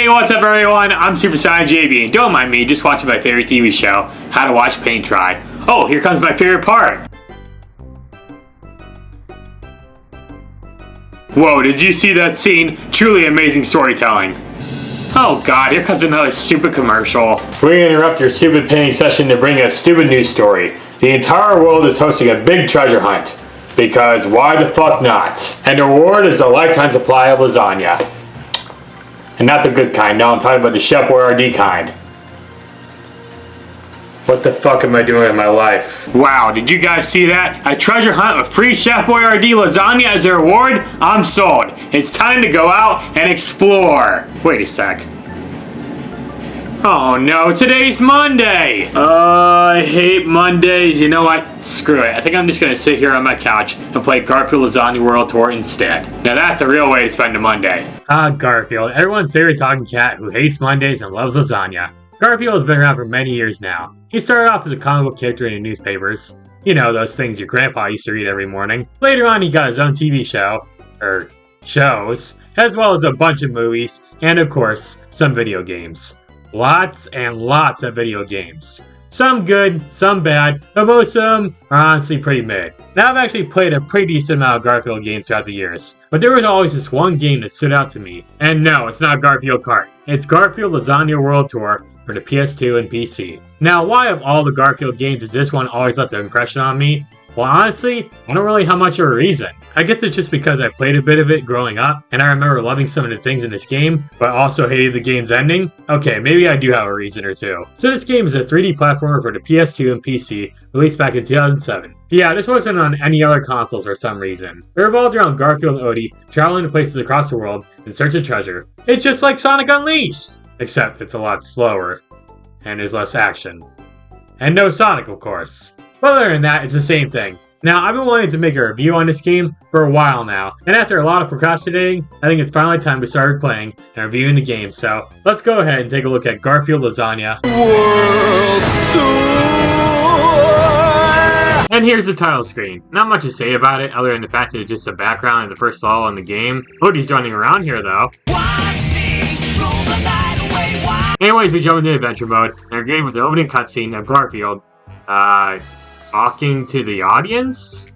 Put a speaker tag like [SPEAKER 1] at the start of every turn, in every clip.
[SPEAKER 1] Hey, what's up everyone? I'm SuperSonicJB, and don't mind me, just watching my favorite TV show, How to Watch Paint Dry. Oh, here comes my favorite part! Whoa, did you see that scene? Truly amazing storytelling. Oh god, here comes another stupid commercial. We're gonna interrupt your stupid painting session to bring a stupid news story. The entire world is hosting a big treasure hunt. Because why the fuck not? And the reward is a lifetime supply of lasagna. And not the good kind, no, I'm talking about the Chef Boyardee kind. What the fuck am I doing in my life? Wow, did you guys see that? A treasure hunt with free Chef Boyardee lasagna as a reward? I'm sold. It's time to go out and explore. Wait a sec. Oh no, today's Monday! I hate Mondays. You know what? Screw it. I think I'm just gonna sit here on my couch and play Garfield Lasagna World Tour instead. Now that's a real way to spend a Monday. Garfield, everyone's favorite talking cat who hates Mondays and loves lasagna. Garfield has been around for many years now. He started off as a comic book character in the newspapers. You know, those things your grandpa used to read every morning. Later on, he got his own TV show, or shows, as well as a bunch of movies, and of course, some video games. Lots and lots of video games. Some good, some bad, but most of them are honestly pretty mid. Now I've actually played a pretty decent amount of Garfield games throughout the years, but there was always this one game that stood out to me. And no, it's not Garfield Kart. It's Garfield Lasagna World Tour for the PS2 and PC. Now why of all the Garfield games does this one always left an impression on me? Well honestly, I don't really have much of a reason. I guess it's just because I played a bit of it growing up, and I remember loving some of the things in this game, but also hated the game's ending. Okay, maybe I do have a reason or two. So this game is a 3D platformer for the PS2 and PC, released back in 2007. Yeah, this wasn't on any other consoles for some reason. It revolved around Garfield and Odie traveling to places across the world in search of treasure. It's just like Sonic Unleashed! Except it's a lot slower, and there's less action. And no Sonic, of course. But other than that, it's the same thing. Now, I've been wanting to make a review on this game for a while now, and after a lot of procrastinating, I think it's finally time to start playing and reviewing the game, so let's go ahead and take a look at Garfield Lasagna World Tour! And here's the title screen. Not much to say about it, other than the fact that it's just a background and the first level in the game. Odie's running around here, though. Anyways, we jump into adventure mode, and our game with the opening cutscene of Garfield, talking to the audience?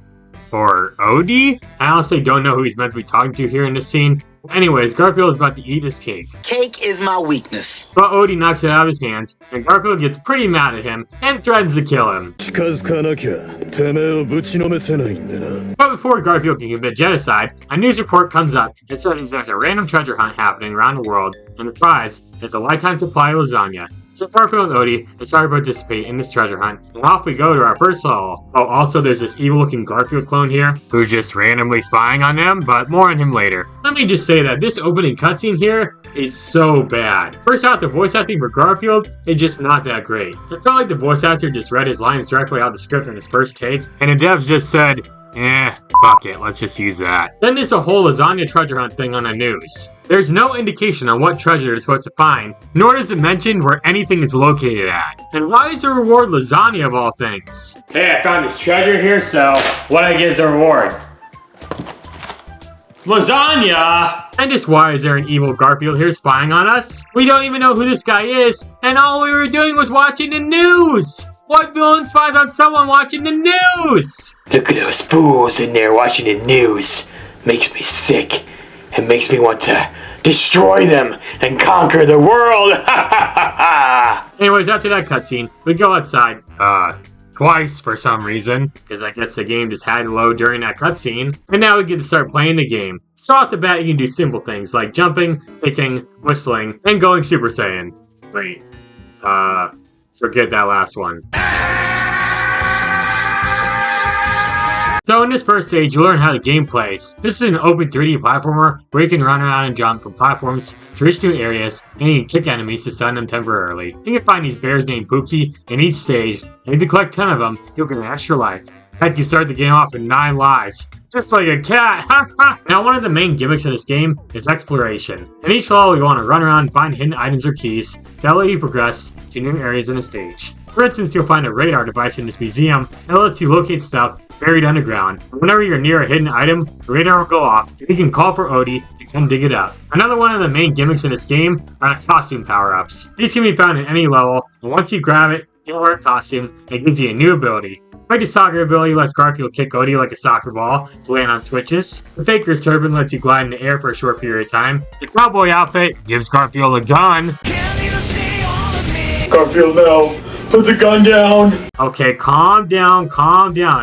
[SPEAKER 1] Or Odie? I honestly don't know who he's meant to be talking to here in this scene. Anyways, Garfield is about to eat his cake.
[SPEAKER 2] Cake is my weakness.
[SPEAKER 1] But Odie knocks it out of his hands, and Garfield gets pretty mad at him and threatens to kill him. But before Garfield can commit genocide, a news report comes up and says there's a random treasure hunt happening around the world, and the prize is a lifetime supply of lasagna. So Garfield and Odie decide to participate in this treasure hunt, and off we go to our first level. Oh, also there's this evil-looking Garfield clone here, who's just randomly spying on them, but more on him later. Let me just say that this opening cutscene here is so bad. First out, the voice acting for Garfield is just not that great. It felt like the voice actor just read his lines directly out of the script in his first take, and the devs just said, fuck it, let's just use that. Then there's the whole lasagna treasure hunt thing on the news. There's no indication on what treasure they're supposed to find, nor does it mention where anything is located at. And why is the reward lasagna of all things? Hey, I found this treasure here, so what I get is a reward. Lasagna! And just why is there an evil Garfield here spying on us? We don't even know who this guy is, and all we were doing was watching the news! What villain spies on someone watching the news?
[SPEAKER 3] Look at those fools in there watching the news. Makes me sick. It makes me want to destroy them and conquer the world.
[SPEAKER 1] Anyways, after that cutscene, we go outside. Twice for some reason, because I guess the game just had to load during that cutscene. And now we get to start playing the game. So off the bat, you can do simple things like jumping, kicking, whistling, and going Super Saiyan. Wait, forget that last one. So in this first stage, you learn how the game plays. This is an open 3D platformer where you can run around and jump from platforms to reach new areas, and you can kick enemies to stun them temporarily. You can find these bears named Pookie in each stage, and if you collect 10 of them, you'll get an extra life. Heck, you start the game off with 9 lives. Just like a cat! Now, one of the main gimmicks of this game is exploration. In each level, you want to run around and find hidden items or keys that let you progress to new areas in the stage. For instance, you'll find a radar device in this museum that lets you locate stuff buried underground. Whenever you're near a hidden item, the radar will go off, and you can call for Odie to come dig it up. Another one of the main gimmicks in this game are the costume power-ups. These can be found in any level, and once you grab it, you'll wear a costume that gives you a new ability. Like the soccer ability lets Garfield kick Odie like a soccer ball to land on switches. The Faker's Turban lets you glide in the air for a short period of time. The cowboy outfit gives Garfield a gun.
[SPEAKER 3] Garfield, no. Put the gun down.
[SPEAKER 1] Okay, calm down.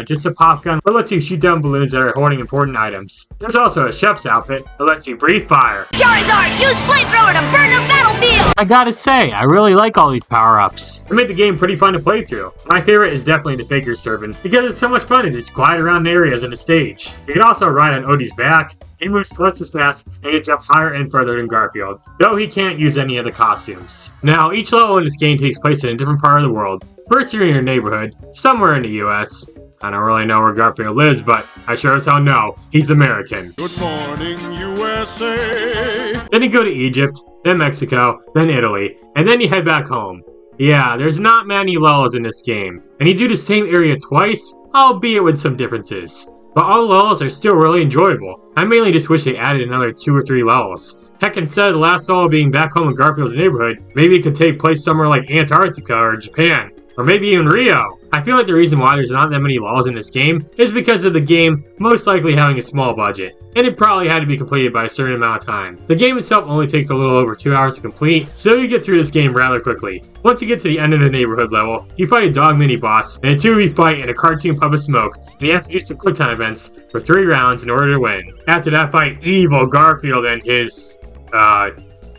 [SPEAKER 1] Just a pop gun that lets you shoot down balloons that are hoarding important items. There's also a chef's outfit that lets you breathe fire.
[SPEAKER 4] Charizard, use flamethrower to burn the battlefield!
[SPEAKER 1] I gotta say, I really like all these power-ups. They make the game pretty fun to play through. My favorite is definitely the Faker's Turban, because it's so much fun to just glide around areas in the stage. You can also ride on Odie's back. He moves twice as fast and can jump higher and further than Garfield, though he can't use any of the costumes. Now, each level in this game takes place in a different part of the world. First, you're in your neighborhood, somewhere in the US. I don't really know where Garfield lives, but I sure as hell know he's American.
[SPEAKER 5] Good morning, USA.
[SPEAKER 1] Then you go to Egypt, then Mexico, then Italy, and then you head back home. Yeah, there's not many levels in this game, and you do the same area twice, albeit with some differences. But all the levels are still really enjoyable. I mainly just wish they added another 2 or 3 levels. Heck, instead of the last level being back home in Garfield's neighborhood, maybe it could take place somewhere like Antarctica or Japan, or maybe even Rio. I feel like the reason why there's not that many levels in this game is because of the game most likely having a small budget, and it probably had to be completed by a certain amount of time. The game itself only takes a little over 2 hours to complete, so you get through this game rather quickly. Once you get to the end of the neighborhood level, you fight a dog mini-boss, and the two of you fight in a cartoon puff of smoke, and you have to do some quick time events for 3 rounds in order to win. After that fight, evil Garfield and his,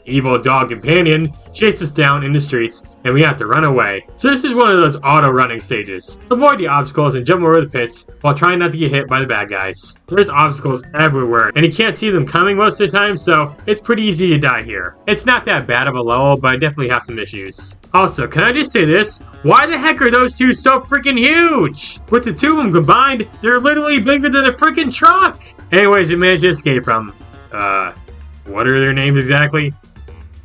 [SPEAKER 1] evil dog companion chase us down in the streets, and we have to run away. So this is one of those auto-running stages. Avoid the obstacles and jump over the pits while trying not to get hit by the bad guys. There's obstacles everywhere, and you can't see them coming most of the time, so it's pretty easy to die here. It's not that bad of a level, but I definitely have some issues. Also, can I just say this? Why the heck are those two so freaking huge? With the two of them combined, they're literally bigger than a freaking truck! Anyways, we managed to escape from, what are their names exactly?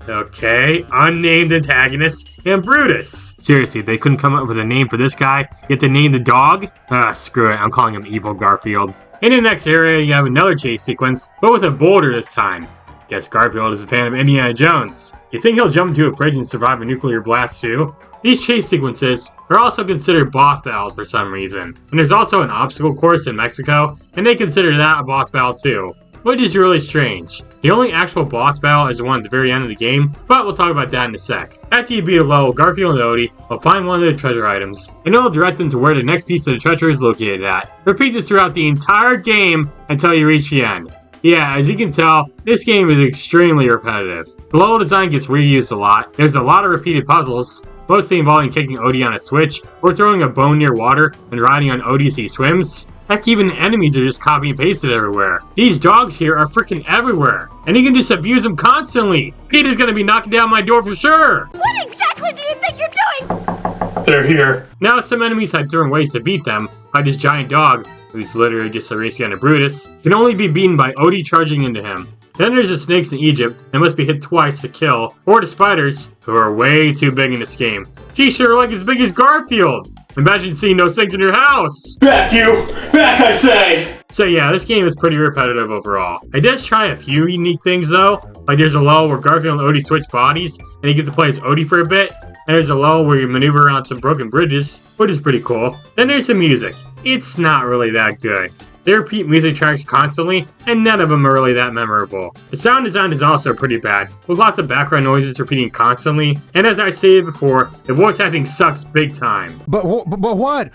[SPEAKER 1] Okay, unnamed antagonist and Brutus. Seriously, they couldn't come up with a name for this guy, yet to name the dog? Screw it, I'm calling him Evil Garfield. In the next area, you have another chase sequence, but with a boulder this time. Guess Garfield is a fan of Indiana Jones. You think he'll jump into a fridge and survive a nuclear blast too? These chase sequences are also considered boss battles for some reason. And there's also an obstacle course in Mexico, and they consider that a boss battle too, which is really strange. The only actual boss battle is the one at the very end of the game, but we'll talk about that in a sec. After you beat a level, Garfield and Odie will find one of the treasure items, and it'll direct them to where the next piece of the treasure is located at. Repeat this throughout the entire game until you reach the end. Yeah, as you can tell, this game is extremely repetitive. The level design gets reused a lot, there's a lot of repeated puzzles, mostly involving kicking Odie on a switch, or throwing a bone near water and riding on Odie as he swims. Heck, even the enemies are just copy and pasted everywhere. These dogs here are freaking everywhere, and you can just abuse them constantly. Peter's gonna be knocking down my door for sure.
[SPEAKER 4] What exactly do you think you're doing?
[SPEAKER 3] They're here.
[SPEAKER 1] Now some enemies had different ways to beat them, like this giant dog, who's literally just a race against Brutus, can only be beaten by Odie charging into him. Then there's the snakes in Egypt that must be hit twice to kill, or the spiders, who are way too big in this game. Geez, sure like as big as Garfield. Imagine seeing those things in your house!
[SPEAKER 3] Back you! Back, I say!
[SPEAKER 1] So yeah, this game is pretty repetitive overall. It does try a few unique things though, like there's a level where Garfield and Odie switch bodies, and you get to play as Odie for a bit, and there's a level where you maneuver around some broken bridges, which is pretty cool. Then there's some music. It's not really that good. They repeat music tracks constantly, and none of them are really that memorable. The sound design is also pretty bad, with lots of background noises repeating constantly, and as I stated before, the voice acting sucks big time.
[SPEAKER 5] But what?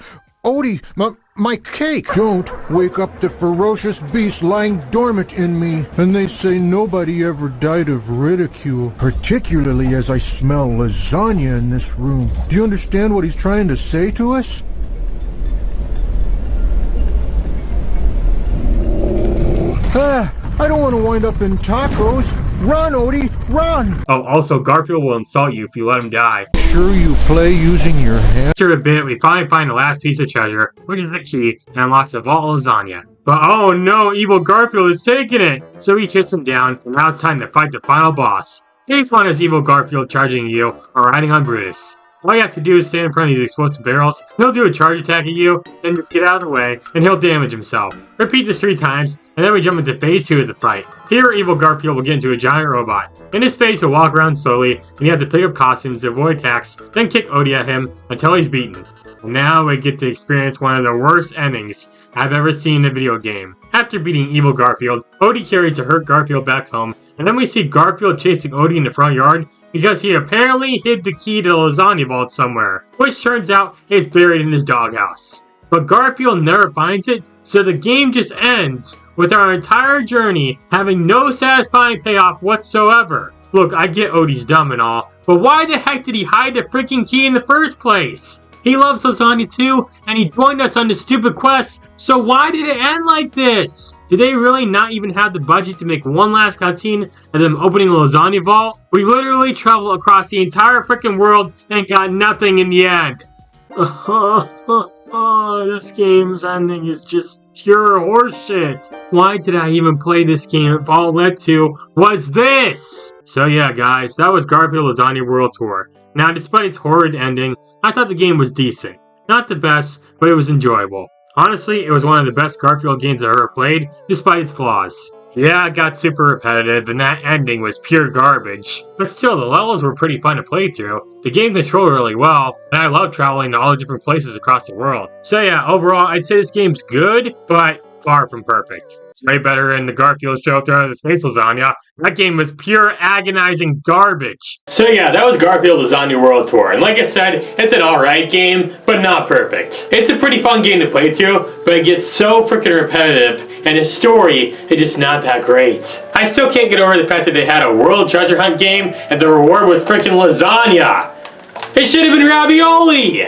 [SPEAKER 5] Odie, my cake! Don't wake up the ferocious beast lying dormant in me. And they say nobody ever died of ridicule, particularly as I smell lasagna in this room. Do you understand what he's trying to say to us? I don't want to wind up in tacos. Run, Odie, run!
[SPEAKER 1] Oh, also, Garfield will insult you if you let him die.
[SPEAKER 5] Sure you play using your hands?
[SPEAKER 1] After a bit, we finally find the last piece of treasure, which is the key, and unlocks the vault of lasagna. But oh no, evil Garfield is taking it! So he kicks him down, and now it's time to fight the final boss. Phase 1 is evil Garfield charging you, or riding on Brutus. All you have to do is stand in front of these explosive barrels, and he'll do a charge attack at you, then just get out of the way, and he'll damage himself. Repeat this 3 times, and then we jump into phase 2 of the fight. Here, evil Garfield will get into a giant robot. In this phase, he'll walk around slowly, and you have to pick up costumes to avoid attacks, then kick Odie at him until he's beaten. And now we get to experience one of the worst endings I've ever seen in a video game. After beating evil Garfield, Odie carries a hurt Garfield back home, and then we see Garfield chasing Odie in the front yard because he apparently hid the key to the lasagna vault somewhere, which turns out it's buried in his doghouse. But Garfield never finds it, so the game just ends with our entire journey having no satisfying payoff whatsoever. Look, I get Odie's dumb and all, but why the heck did he hide the freaking key in the first place? He loves lasagna too, and he joined us on this stupid quest, so why did it end like this? Did they really not even have the budget to make one last cutscene of them opening the lasagna vault? We literally traveled across the entire freaking world and got nothing in the end. This game's ending is just pure horseshit. Why did I even play this game if all it led to was this? So yeah guys, that was Garfield Lasagna World Tour. Now, despite its horrid ending, I thought the game was decent. Not the best, but it was enjoyable. Honestly, it was one of the best Garfield games I've ever played, despite its flaws. Yeah, it got super repetitive, and that ending was pure garbage. But still, the levels were pretty fun to play through. The game controlled really well, and I love traveling to all the different places across the world. So yeah, overall, I'd say this game's good, but far from perfect. It's way better than the Garfield show thrown the Space Lasagna. That game was pure agonizing garbage. So yeah, that was Garfield Lasagna World Tour. And like I said, it's an alright game, but not perfect. It's a pretty fun game to play through, but it gets so freaking repetitive, and the story is just not that great. I still can't get over the fact that they had a world treasure hunt game, and the reward was freaking lasagna. It should have been ravioli!